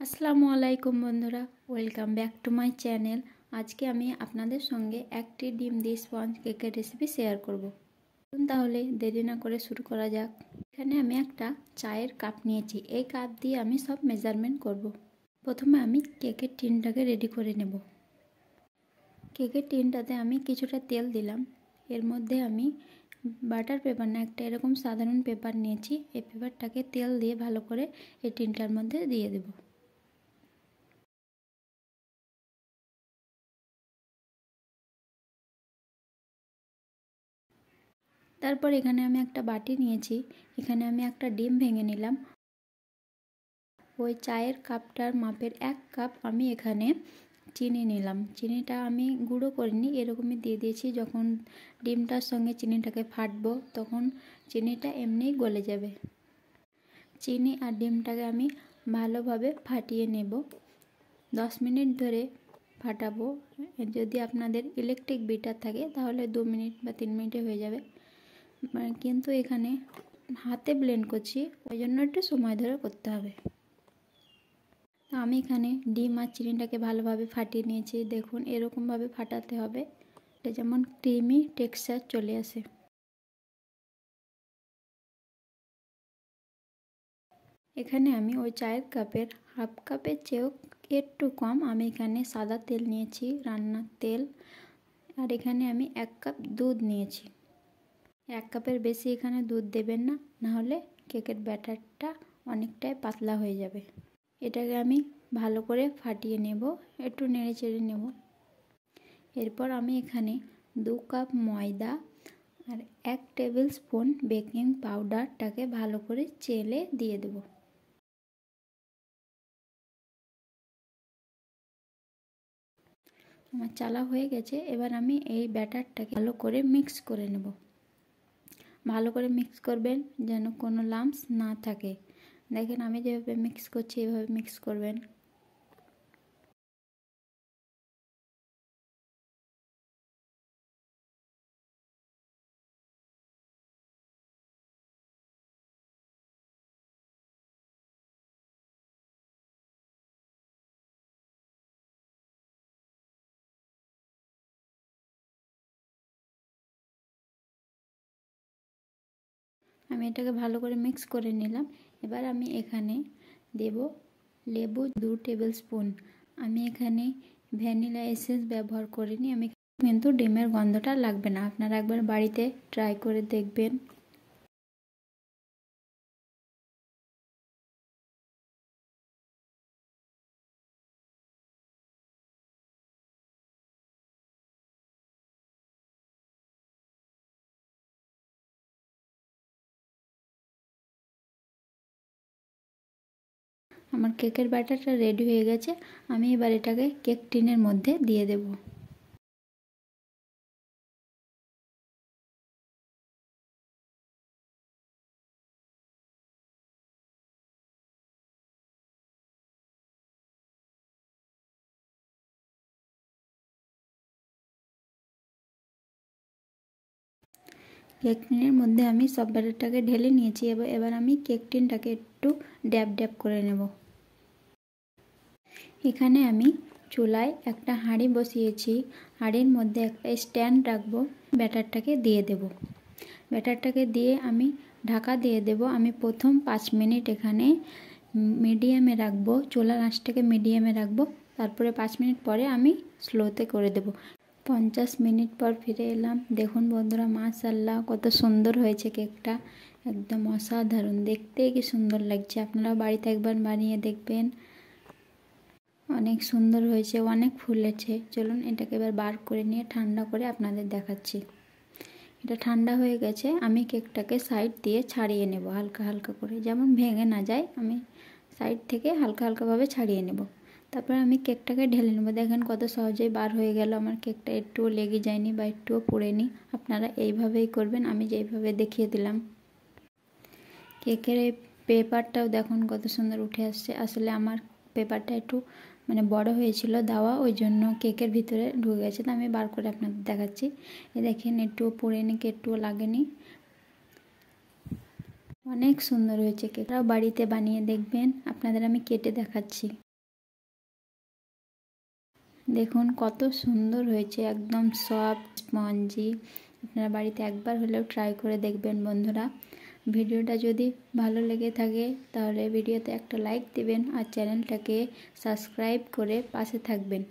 আসসালামু আলাইকুম বন্ধুরা, welcome back to my channel. আজকে আমি আপনাদের সঙ্গে একটি ডিম দিয়ে স্পঞ্জ কেকের রেসিপি শেয়ার করব। তাহলে দেরি না করে শুরু করা যাক। এখানে আমি একটা চায়ের কাপ নিয়েছি। এই কাপ দিয়ে আমি সব মেজারমেন্ট করব। প্রথমে আমি কেকের টিনটাকে রেডি করে নেব। কেকের টিনটাতে আমি কিছুটা তেল দিলাম। এর মধ্যে আমি বাটার পেপার না, একটা এরকম সাধারণ পেপার নিয়েছি। এই পেপারটাকে তেল দিয়ে ভালো করে এই টিনটার মধ্যে দিয়ে দেব। তারপর এখানে আমি একটা বাটি নিয়েছি। এখানে আমি একটা ডিম ভেঙে নিলাম। ওই চায়ের কাপটার মাপের 1 কাপ আমি এখানে চিনি নিলাম। চিনিটা আমি গুঁড়ো করিনি, এরকমই দিয়ে দিয়েছি। যখন ডিমটার সঙ্গে চিনিটাকে ফাটবো তখন চিনিটা এমনিই গলে যাবে। চিনি আর ডিমটাকে আমি ভালোভাবে ফাটিয়ে নেব। 10 মিনিট ধরে ফাটাবো। যদি আপনাদের ইলেকট্রিক বিটার থাকে তাহলে 2 মিনিট বা 3 মিনিটে হয়ে যাবে। কিন্তু এখানে হাতে ব্লেন্ড করছি, ওই জন্য একটু সময় ধরে করতে হবে। আমি এখানে ডিম আর চিনিটাকে ভালোভাবে ফাটিয়ে নিয়েছি। দেখুন এরকমভাবে ফাটাতে হবে, এটা যেমন ক্রিমি টেক্সচার চলে আসে। এখানে আমি ওই চায়ের কাপের হাফ কাপের চেয়েও একটু কম আমি এখানে সাদা তেল নিয়েছি, রান্নার তেল। আর এখানে আমি 1 কাপ দুধ নিয়েছি। 1 কাপের বেশি এখানে দুধ দেবেন না, নাহলে কেকের ব্যাটারটা অনেকটাই পাতলা হয়ে যাবে। এটাকে আমি ভালো করে ফাটিয়ে নেব, একটু নেড়ে চেড়ে নেব। এরপর আমি এখানে 2 কাপ ময়দা আর 1 টেবিল স্পুন বেকিং পাউডারটাকে ভালো করে চেলে দিয়ে দেব। আমার চালা হয়ে গেছে। এবার আমি এই ব্যাটারটাকে ভালো করে মিক্স করে নেব। ভালো করে মিক্স করবেন যেন কোনো লাম্পস না থাকে। দেখেন আমি যেভাবে মিক্স করছি এভাবে মিক্স করবেন। আমি এটাকে ভালো করে মিক্স করে নিলাম। এবার আমি এখানে দেব লেবু 2 টেবিল স্পুন। আমি এখানে ভ্যানিলা এসেন্স ব্যবহার করিনি, আমি কিন্তু ডিমের গন্ধটা লাগবে না। আপনারা একবার বাড়িতে ট্রাই করে দেখবেন। আমার কেকের ব্যাটারটা রেডি হয়ে গেছে। আমি এবার এটাকে কেক টিনের মধ্যে দিয়ে দেব। কেক টিনের মধ্যে আমি সব ব্যাটারটাকে ঢেলে নিয়েছি। এবার আমি কেক টিনটাকে একটু ড্যাব ড্যাব করে নেব। এখানে আমি চুলায় একটা হাঁড়ি বসিয়েছি। হাঁড়ির মধ্যে একটা স্ট্যান্ড রাখবো। ব্যাটারটাকে দিয়ে দেব। ব্যাটারটাকে দিয়ে আমি ঢাকা দিয়ে দেব। আমি প্রথম 5 মিনিট এখানে মিডিয়ামে রাখবো, চুলার আঁচটাকে মিডিয়ামে রাখবো। তারপরে 5 মিনিট পরে আমি স্লোতে করে দেব। 50 মিনিট পর ফিরে এলাম। দেখুন বন্ধুরা, মাশাআল্লাহ কত সুন্দর হয়েছে কেকটা, একদম অসাধারণ, দেখতে কি সুন্দর লাগছে। আপনারা বাড়িতে একবার বানিয়ে দেখবেন, অনেক সুন্দর হয়েছে, অনেক ফুলেছে। চলুন এটাকে এবার বার করে নিয়ে ঠান্ডা করে আপনাদের দেখাচ্ছি। এটা ঠান্ডা হয়ে গেছে। আমি কেকটাকে সাইড দিয়ে ছাড়িয়ে নেব হালকা হালকা করে, যেমন ভেঙে না যায়। আমি সাইড থেকে হালকা হালকাভাবে ছাড়িয়ে নেব। তারপর আমি কেকটাকে ঢেলে নেব। দেখেন কত সহজেই বার হয়ে গেল। আমার কেকটা একটুও লেগে যায়নি বা একটুও পুড়েনি। আপনারা এইভাবেই করবেন, আমি যেইভাবে দেখিয়ে দিলাম। কেকের এই পেপারটাও দেখুন কত সুন্দর উঠে আসছে। আসলে আমার পেপারটা একটু বড় হয়েছিল দেওয়া, ওই জন্য কেকের ভিতরে ঢুকে গেছে। তো আমি বার করে আপনাদের দেখাচ্ছি। এ দেখেন একটুও পড়েনি, একটুও লাগেনি, অনেক সুন্দর হয়েছে কেকটাও। বাড়িতে বানিয়ে দেখবেন। আপনাদের আমি কেটে দেখাচ্ছি। দেখুন কত সুন্দর হয়েছে, একদম সফট স্পঞ্জি। আপনারা বাড়িতে একবার হলেও ট্রাই করে দেখবেন বন্ধুরা। ভিডিওটা যদি ভালো লেগে থাকে তাহলে ভিডিওতে একটা লাইক দিবেন আর চ্যানেলটাকে সাবস্ক্রাইব করে পাশে থাকবেন।